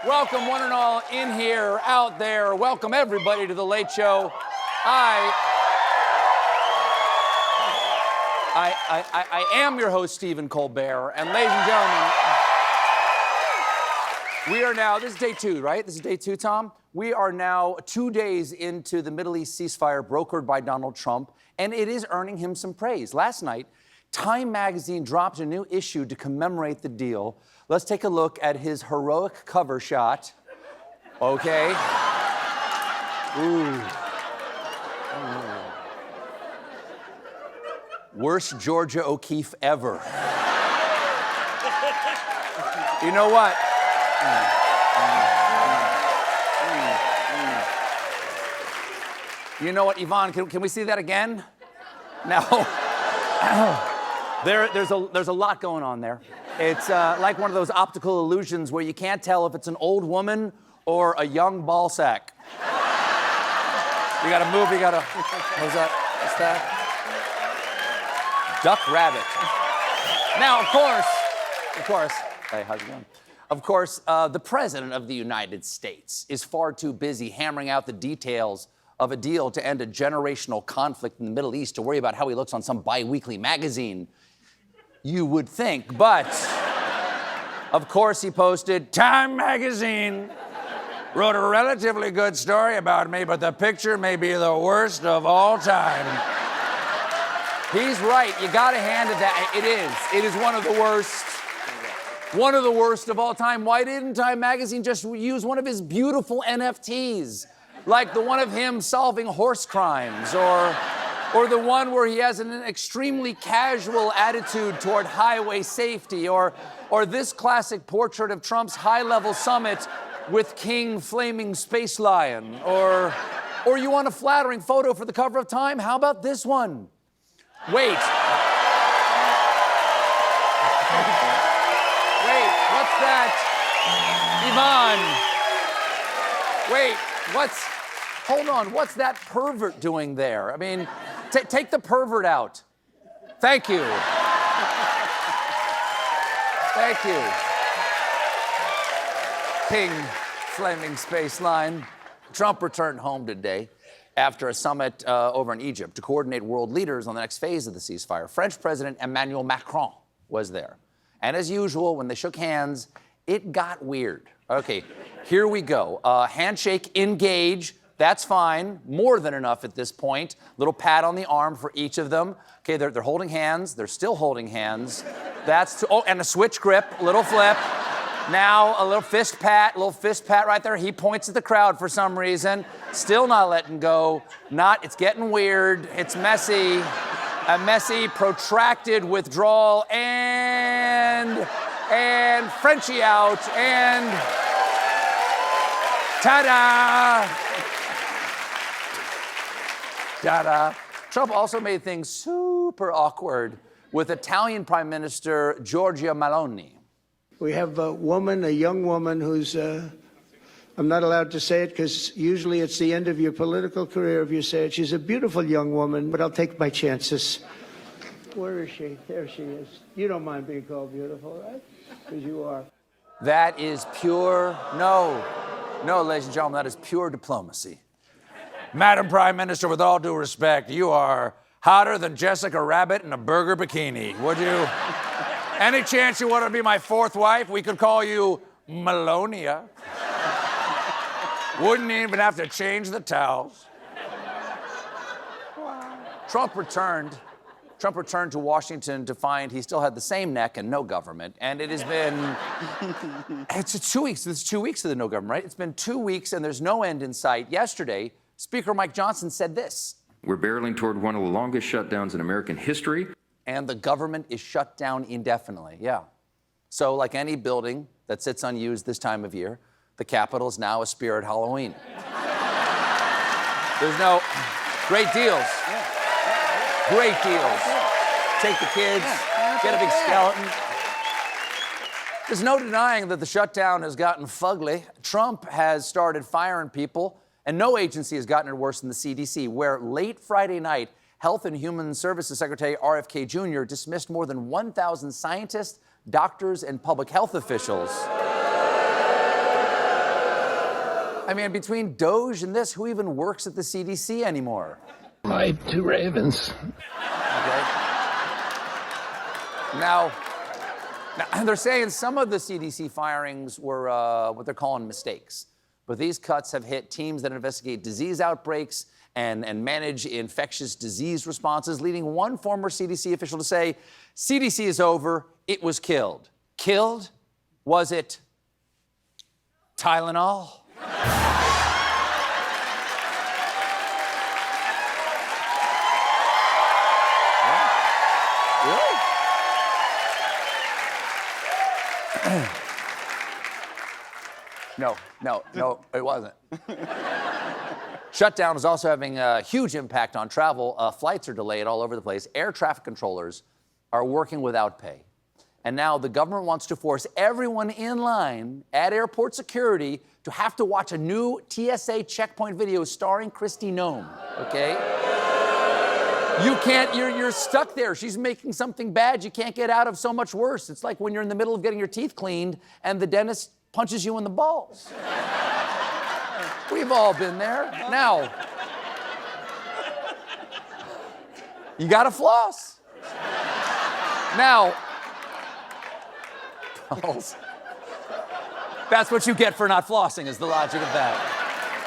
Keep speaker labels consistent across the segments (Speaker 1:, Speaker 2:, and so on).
Speaker 1: Welcome, one and all, in here, out there. Welcome, everybody, to The Late Show. I am your host, Stephen Colbert. And ladies and gentlemen, we are now, this is day 2, right? This is day 2, Tom? We are now 2 days into the Middle East ceasefire brokered by Donald Trump, and it is earning him some praise. Last night, Time magazine dropped a new issue to commemorate the deal. Let's take a look at his heroic cover shot. Okay. Ooh. Worst Georgia O'Keeffe ever. You know what? You know what, Yvonne, can we see that again? Now, there's a lot going on there. It's like one of those optical illusions where you can't tell if it's an old woman or a young ball sack. You gotta move, what's that? What's that? Duck rabbit. Now, of course, hey, how's it going? Of course, the President of the United States is far too busy hammering out the details of a deal to end a generational conflict in the Middle East to worry about how he looks on some bi-weekly magazine, you would think. But, of course, he posted, Time magazine wrote a relatively good story about me, but the picture may be the worst of all time. He's right. You gotta hand it that. It is. It is one of the worst. One of the worst of all time. Why didn't Time magazine just use one of his beautiful NFTs? Like the one of him solving horse crimes, or the one where he has an extremely casual attitude toward highway safety, or this classic portrait of Trump's high-level summit with King Flaming Space Lion, or you want a flattering photo for the cover of Time? How about this one? Wait, what's that? Yvonne. Wait, hold on, what's that pervert doing there? I mean, take the pervert out. Thank you. Thank you. King Flaming Space Line. Trump returned home today after a summit over in Egypt to coordinate world leaders on the next phase of the ceasefire. French President Emmanuel Macron was there. And as usual, when they shook hands, it got weird. Okay, here we go. Handshake, engage. That's fine. More than enough at this point. Little pat on the arm for each of them. Okay, they're holding hands. They're still holding hands. And a switch grip, little flip. Now a little fist pat right there. He points at the crowd for some reason. Still not letting go. It's getting weird. It's messy. A messy, protracted withdrawal, and Frenchie out, and ta-da! Ta-da. Trump also made things super awkward with Italian Prime Minister Giorgia Meloni.
Speaker 2: We have a young woman who's, I'm not allowed to say it because usually it's the end of your political career if you say it. She's a beautiful young woman, but I'll take my chances. Where is she? There she is. You don't mind being called beautiful, right? Because you are.
Speaker 1: That is pure, no, ladies and gentlemen, that is pure diplomacy. Madam Prime Minister, with all due respect, you are hotter than Jessica Rabbit in a burger bikini. Would you? Any chance you want to be my fourth wife? We could call you Melonia. Wouldn't even have to change the towels. Wow. Trump returned to Washington to find he still had the same neck and no government. And it has been, it's 2 weeks. It's 2 weeks of the no government, right? It's been 2 weeks and there's no end in sight. Yesterday, Speaker Mike Johnson said this.
Speaker 3: We're barreling toward one of the longest shutdowns in American history.
Speaker 1: And the government is shut down indefinitely, yeah. So like any building that sits unused this time of year, the Capitol is now a spirit Halloween. There's no great deals. Great deals. Take the kids, get a big skeleton. There's no denying that the shutdown has gotten fugly. Trump has started firing people, and no agency has gotten it worse than the CDC, where late Friday night, Health and Human Services Secretary RFK Jr. dismissed more than 1,000 scientists, doctors, and public health officials. I mean, between Doge and this, who even works at the CDC anymore?
Speaker 4: My two ravens.
Speaker 1: Okay. Now, they're saying some of the CDC firings were what they're calling mistakes. But these cuts have hit teams that investigate disease outbreaks and manage infectious disease responses, leading one former CDC official to say, CDC is over, it was killed. Killed? Was it Tylenol? Really? No, it wasn't. Shutdown is also having a huge impact on travel. Flights are delayed all over the place. Air traffic controllers are working without pay. And now the government wants to force everyone in line at airport security to have to watch a new TSA checkpoint video starring Kristi Noem, okay? You can't, you're stuck there. She's making something bad you can't get out of, so much worse. It's like when you're in the middle of getting your teeth cleaned and the dentist punches you in the balls. We've all been there. Now, you gotta floss. Now, that's what you get for not flossing, is the logic of that.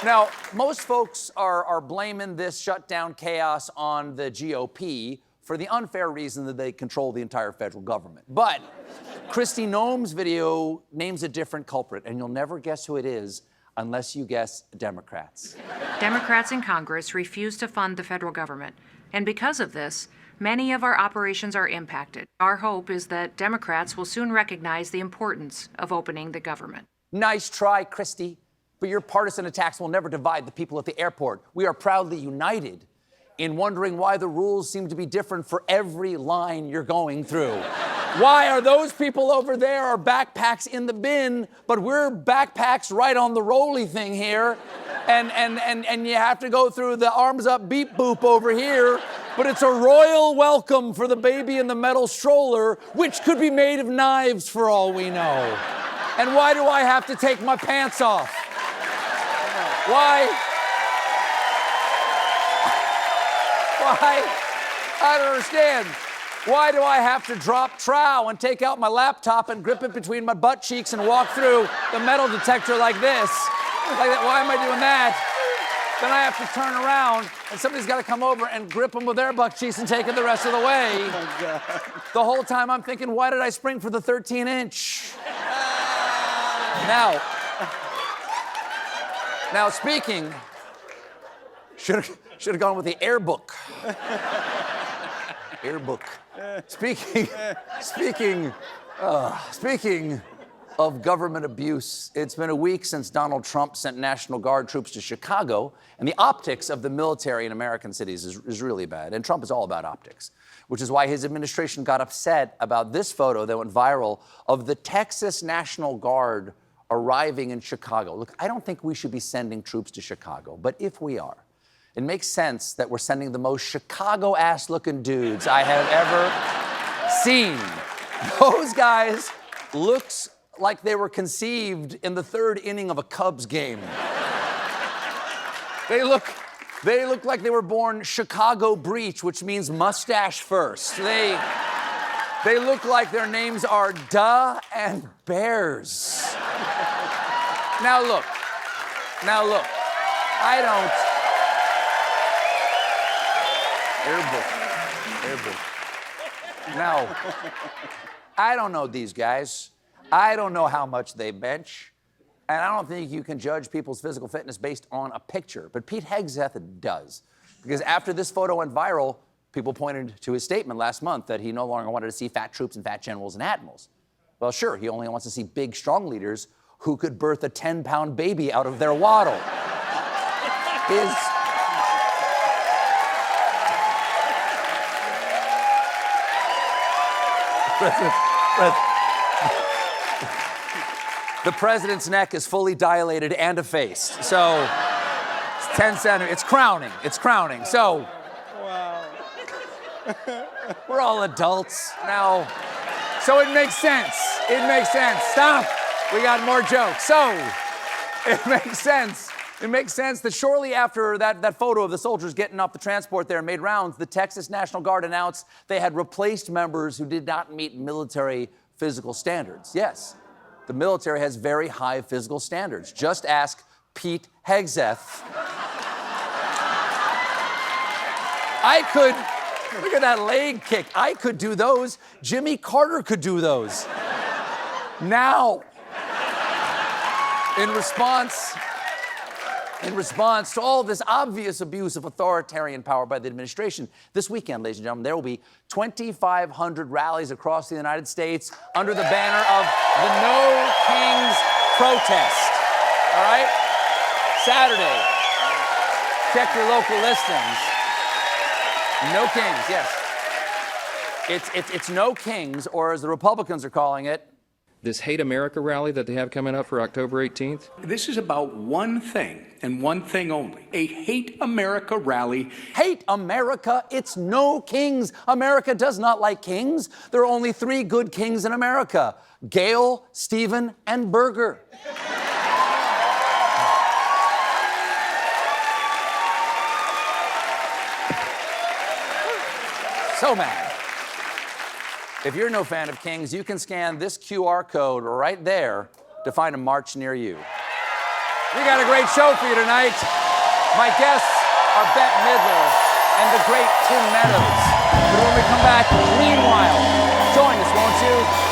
Speaker 1: Now, most folks are blaming this shutdown chaos on the GOP for the unfair reason that they control the entire federal government. But Kristi Noem's video names a different culprit, and you'll never guess who it is unless you guess Democrats.
Speaker 5: Democrats in Congress refuse to fund the federal government, and because of this, many of our operations are impacted. Our hope is that Democrats will soon recognize the importance of opening the government.
Speaker 1: Nice try, Kristi, but your partisan attacks will never divide the people at the airport. We are proudly united in wondering why the rules seem to be different for every line you're going through. Why are those people over there are backpacks in the bin, but we're backpacks right on the rolly thing here, and you have to go through the arms up beep boop over here, but it's a royal welcome for the baby in the metal stroller, which could be made of knives for all we know. And why do I have to take my pants off? Why? I don't understand. Why do I have to drop trow and take out my laptop and grip it between my butt cheeks and walk through the metal detector like this? Like that? Why am I doing that? Then I have to turn around and somebody's got to come over and grip them with their butt cheeks and take it the rest of the way. Oh my God. The whole time I'm thinking, why did I spring for the 13-inch? Now speaking, should have gone with the Air Book. Air Book. Speaking of government abuse, it's been a week since Donald Trump sent National Guard troops to Chicago, and the optics of the military in American cities is really bad. And Trump is all about optics, which is why his administration got upset about this photo that went viral of the Texas National Guard arriving in Chicago. Look, I don't think we should be sending troops to Chicago, but if we are, it makes sense that we're sending the most Chicago-ass-looking dudes I have ever seen. Those guys looks like they were conceived in the third inning of a Cubs game. They look like they were born Chicago Breach, which means mustache first. They look like their names are Duh and Bears. Now look, I don't... Air Book. Now, I don't know these guys. I don't know how much they bench. And I don't think you can judge people's physical fitness based on a picture. But Pete Hegseth does. Because after this photo went viral, people pointed to his statement last month that he no longer wanted to see fat troops and fat generals and admirals. Well, sure, he only wants to see big, strong leaders who could birth a 10-pound baby out of their waddle. The president's neck is fully dilated and effaced. So, it's 10 centimeters. It's crowning. So, wow. We're all adults now. So it makes sense. Stop. We got more jokes. So, It makes sense. It makes sense that shortly after that photo of the soldiers getting off the transport there made rounds, the Texas National Guard announced they had replaced members who did not meet military physical standards. Yes, the military has very high physical standards. Just ask Pete Hegseth. Look at that leg kick. I could do those. Jimmy Carter could do those. Now, in response to all this obvious abuse of authoritarian power by the administration, this weekend, ladies and gentlemen, there will be 2,500 rallies across the United States under the banner of the No Kings protest. All right? Saturday. Check your local listings. No Kings, yes. It's No Kings, or as the Republicans are calling it,
Speaker 3: This Hate America rally that they have coming up for October 18th.
Speaker 6: This is about one thing and one thing only: a Hate America rally.
Speaker 1: Hate America? It's No Kings. America does not like kings. There are only 3 good kings in America: Gail, Stephen, and Berger. So mad. If you're no fan of kings, you can scan this QR code right there to find a march near you. We got a great show for you tonight. My guests are Bette Midler and the great Tim Meadows. But when we come back, meanwhile, join us, won't you?